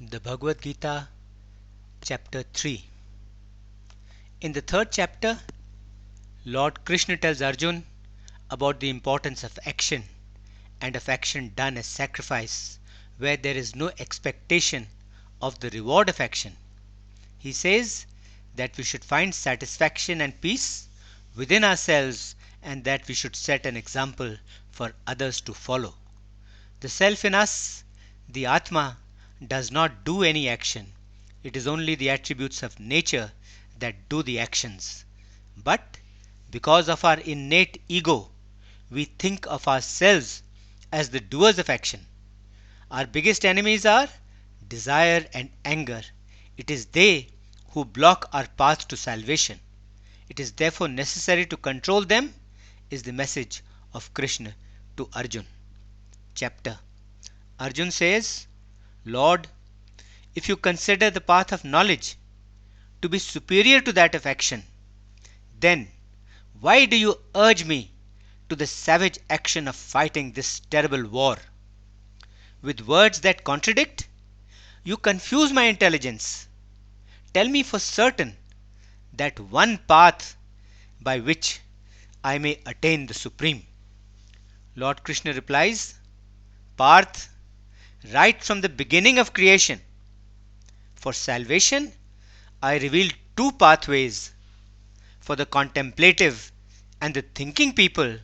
The Bhagavad Gita, Chapter 3. In the third chapter, Lord Krishna tells Arjuna about the importance of action and of action done as sacrifice, where there is no expectation of the reward of action. He says that we should find satisfaction and peace within ourselves and that we should set an example for others to follow. The self in us, the Atma, does not do any action. It is only the attributes of nature that do the actions. But because of our innate ego, we think of ourselves as the doers of action. Our biggest enemies are desire and anger. It is they who block our path to salvation. It is therefore necessary to control them, is the message of Krishna to Arjuna. Chapter. Arjuna says, Lord, if you consider the path of knowledge to be superior to that of action, then why do you urge me to the savage action of fighting this terrible war? With words that contradict, you confuse my intelligence. Tell me for certain that one path by which I may attain the Supreme. Lord Krishna replies, Parth, right from the beginning of creation, for salvation I revealed two pathways. For the contemplative and the thinking people,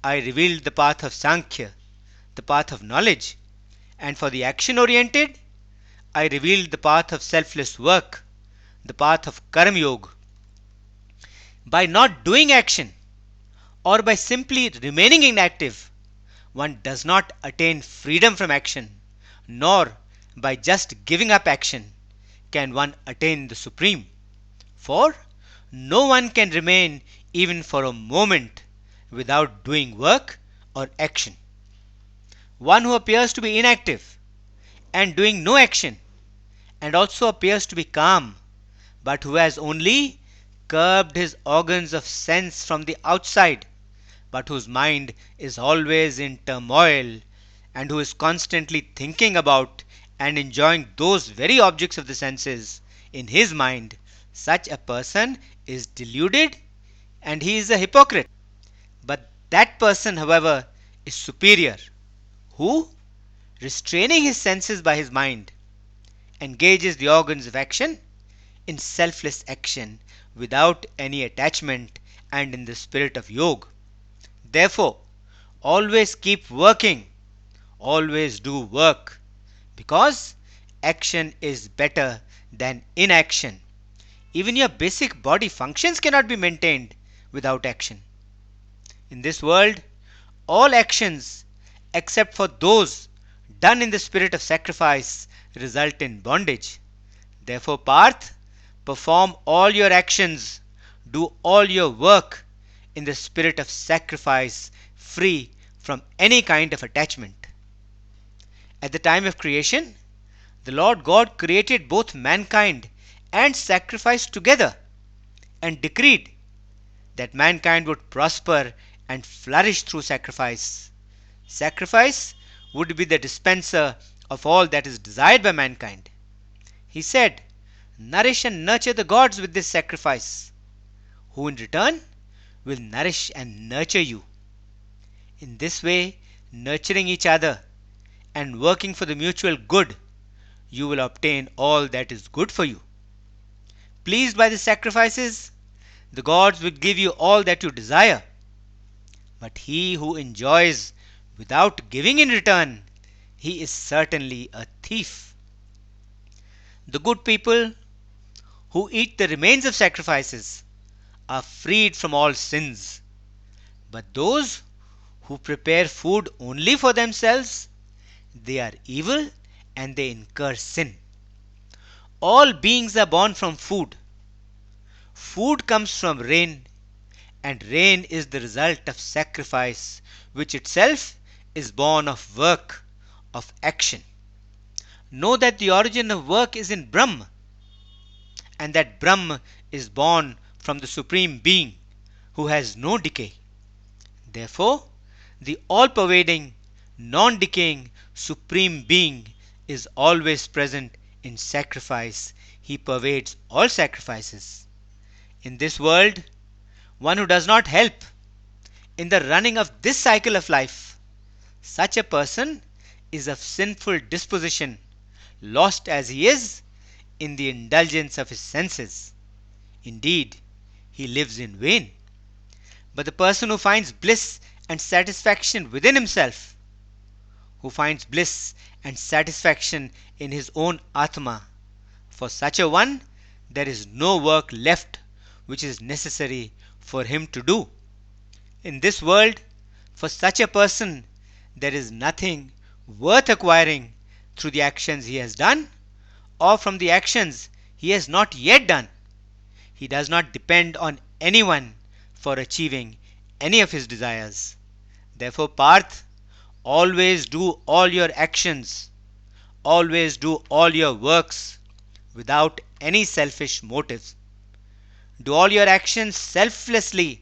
I revealed the path of Sankhya, the path of knowledge, and for the action-oriented, I revealed the path of selfless work, the path of Karma Yoga. By not doing action, or by simply remaining inactive, one does not attain freedom from action, nor by just giving up action can one attain the Supreme. For no one can remain even for a moment without doing work or action. One who appears to be inactive and doing no action, and also appears to be calm, but who has only curbed his organs of sense from the outside, but whose mind is always in turmoil, and who is constantly thinking about and enjoying those very objects of the senses in his mind, such a person is deluded and he is a hypocrite. But that person, however, is superior, who, restraining his senses by his mind, engages the organs of action in selfless action without any attachment and in the spirit of yoga. Therefore, always keep working, always do work, because action is better than inaction. Even your basic body functions cannot be maintained without action. In this world, all actions, except for those done in the spirit of sacrifice, result in bondage. Therefore, Parth, perform all your actions, do all your work in the spirit of sacrifice, free from any kind of attachment. At the time of creation, the Lord God created both mankind and sacrifice together and decreed that mankind would prosper and flourish through sacrifice. Sacrifice would be the dispenser of all that is desired by mankind. He said, Nourish and nurture the gods with this sacrifice, who in return will nourish and nurture you. In this way, nurturing each other and working for the mutual good, you will obtain all that is good for you. Pleased by the sacrifices, the gods will give you all that you desire. But he who enjoys without giving in return, he is certainly a thief. The good people who eat the remains of sacrifices are freed from all sins. But those who prepare food only for themselves, they are evil and they incur sin. All beings are born from food. Food comes from rain, and rain is the result of sacrifice, which itself is born of work, of action. Know that the origin of work is in Brahma, and that Brahma is born from the Supreme Being, who has no decay. Therefore, the all-pervading, non-decaying Supreme Being is always present in sacrifice he pervades all sacrifices. In this world, one who does not help in the running of this cycle of life, such a person is of sinful disposition, lost as he is in the indulgence of his senses. Indeed, he lives in vain. But the person who finds bliss and satisfaction within himself, who finds bliss and satisfaction in his own Atma, for such a one there is no work left which is necessary for him to do. In this world, for such a person, there is nothing worth acquiring through the actions he has done or from the actions he has not yet done. He does not depend on anyone for achieving any of his desires. Therefore, Parth, always do all your actions, always do all your works without any selfish motives. Do all your actions selflessly,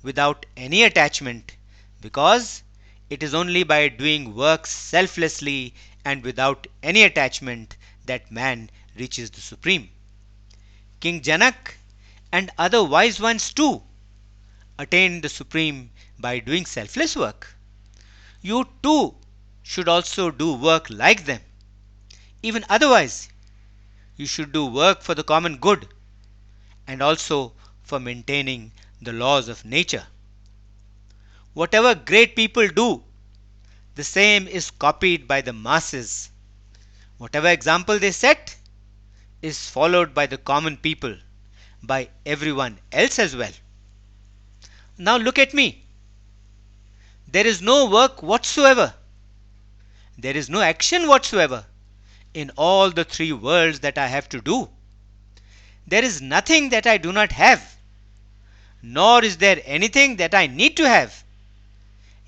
without any attachment, because it is only by doing work selflessly and without any attachment that man reaches the supreme. King Janak and other wise ones too attained the supreme by doing selfless work. You too should also do work like them. Even otherwise, you should do work for the common good and also for maintaining the laws of nature. Whatever great people do, the same is copied by the masses. Whatever example they set is followed by the common people, by everyone else as well. Now look at me. There is no work whatsoever. There is no action whatsoever in all the three worlds that I have to do. There is nothing that I do not have, nor is there anything that I need to have.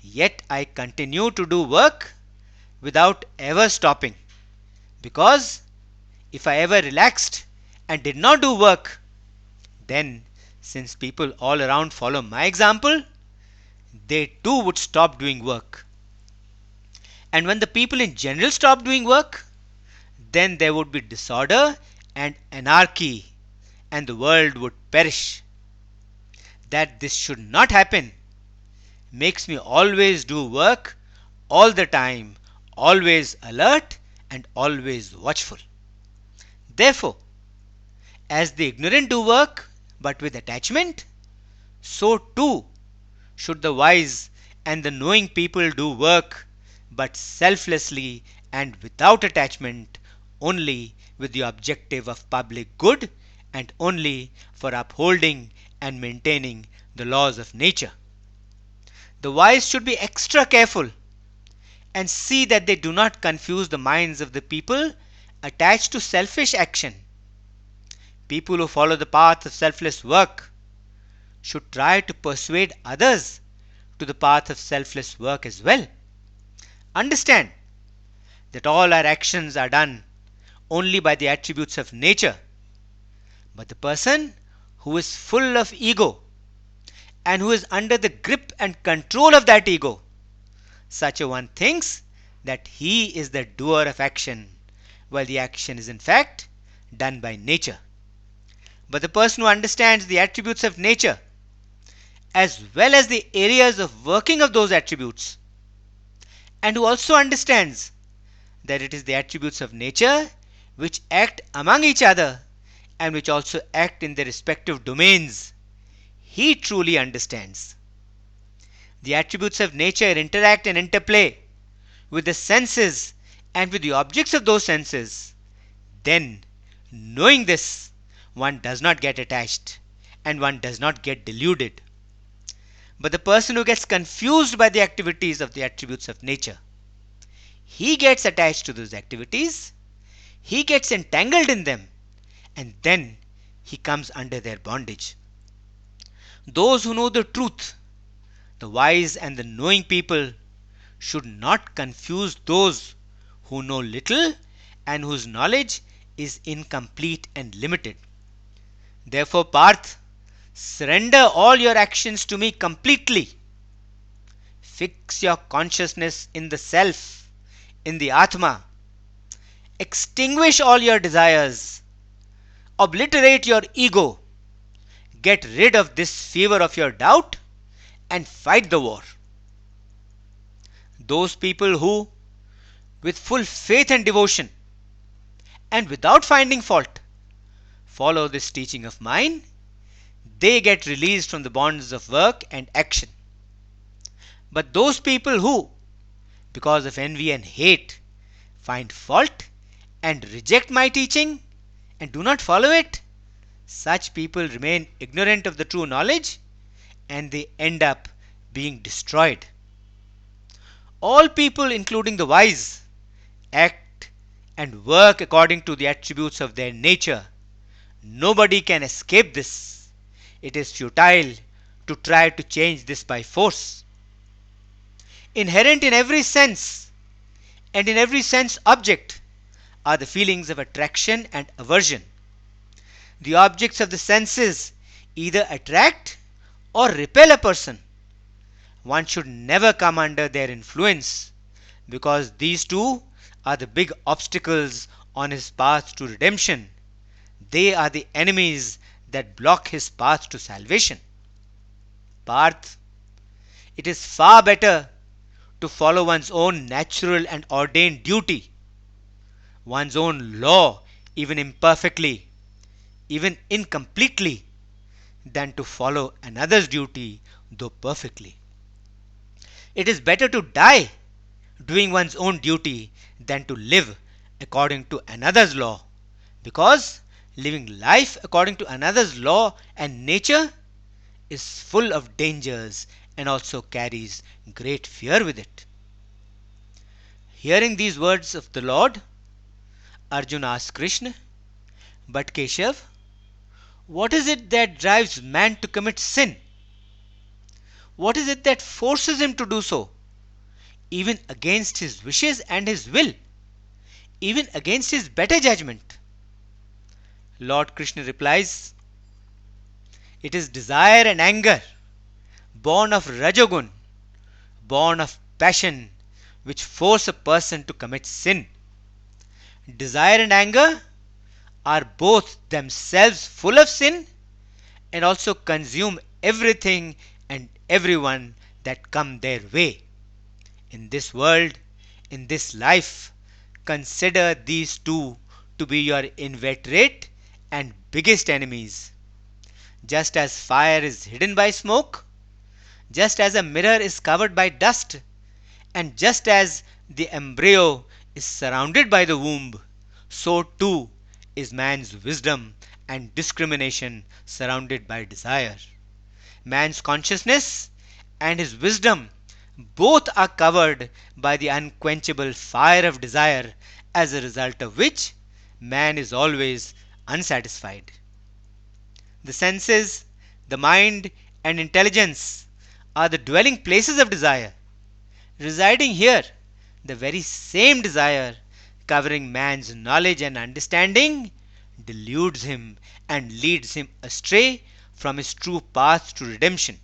Yet I continue to do work without ever stopping. Because if I ever relaxed and did not do work, then since people all around follow my example, they too would stop doing work. And when the people in general stop doing work, then there would be disorder and anarchy, and the world would perish. That this should not happen makes me always do work all the time, always alert and always watchful. Therefore, as the ignorant do work but with attachment, so too should the wise and the knowing people do work but selflessly and without attachment, only with the objective of public good and only for upholding and maintaining the laws of nature. The wise should be extra careful and see that they do not confuse the minds of the people attached to selfish action. People who follow the path of selfless work should try to persuade others to the path of selfless work as well. Understand that all our actions are done only by the attributes of nature. But the person who is full of ego and who is under the grip and control of that ego, such a one thinks that he is the doer of action, while the action is in fact done by nature. But the person who understands the attributes of nature as well as the areas of working of those attributes, and who also understands that it is the attributes of nature which act among each other and which also act in their respective domains, he truly understands. The attributes of nature interact and interplay with the senses and with the objects of those senses. Then, knowing this, one does not get attached and one does not get deluded. But the person who gets confused by the activities of the attributes of nature, he gets attached to those activities, he gets entangled in them, and then he comes under their bondage. Those who know the truth, the wise and the knowing people, should not confuse those who know little and whose knowledge is incomplete and limited. Therefore, Parth, surrender all your actions to me completely. Fix your consciousness in the self, in the Atma, extinguish all your desires, obliterate your ego, get rid of this fever of your doubt, and fight the war. Those people who, with full faith and devotion, and without finding fault, follow this teaching of mine, they get released from the bonds of work and action. But those people who, because of envy and hate, find fault and reject my teaching and do not follow it, such people remain ignorant of the true knowledge and they end up being destroyed. All people, including the wise, act and work according to the attributes of their nature. Nobody can escape this. It is futile to try to change this by force. Inherent in every sense and in every sense object are the feelings of attraction and aversion. The objects of the senses either attract or repel a person. One should never come under their influence because these two are the big obstacles on his path to redemption. They are the enemies that block his path to salvation. Parth, it is far better to follow one's own natural and ordained duty, one's own law, even imperfectly, even incompletely, than to follow another's duty, though perfectly. It is better to die doing one's own duty than to live according to another's law, because living life according to another's law and nature is full of dangers and also carries great fear with it. Hearing these words of the Lord, Arjuna asked Krishna, "But Keshav, what is it that drives man to commit sin? What is it that forces him to do so, even against his wishes and his will, even against his better judgment?" Lord Krishna replies, "It is desire and anger, born of Rajogun, born of passion, which force a person to commit sin. Desire and anger are both themselves full of sin and also consume everything and everyone that come their way. In this world, in this life, consider these two to be your inveterate and biggest enemies. Just as fire is hidden by smoke, just as a mirror is covered by dust, and just as the embryo is surrounded by the womb, so too is man's wisdom and discrimination surrounded by desire. Man's consciousness and his wisdom both are covered by the unquenchable fire of desire, as a result of which man is always unsatisfied. The senses, the mind, and intelligence are the dwelling places of desire. Residing here, the very same desire, covering man's knowledge and understanding, deludes him and leads him astray from his true path to redemption.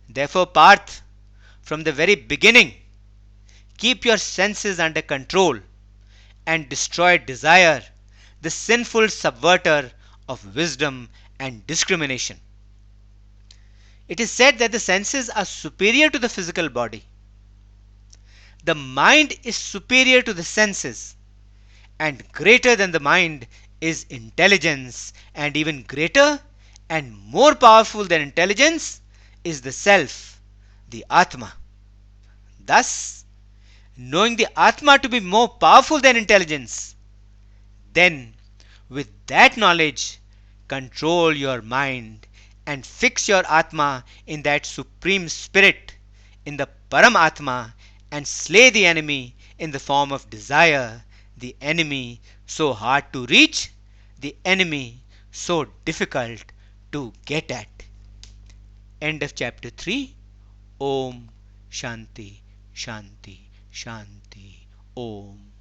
Therefore, Parth, from the very beginning, keep your senses under control and destroy desire, the sinful subverter of wisdom and discrimination. It is said that the senses are superior to the physical body. The mind is superior to the senses, and greater than the mind is intelligence, and even greater and more powerful than intelligence is the self, the Atma. Thus, knowing the Atma to be more powerful than intelligence, then with that knowledge, control your mind and fix your Atma in that supreme spirit, in the Paramatma, and slay the enemy in the form of desire, the enemy so hard to reach, the enemy so difficult to get at. End of chapter 3. Om Shanti Shanti Shanti Om.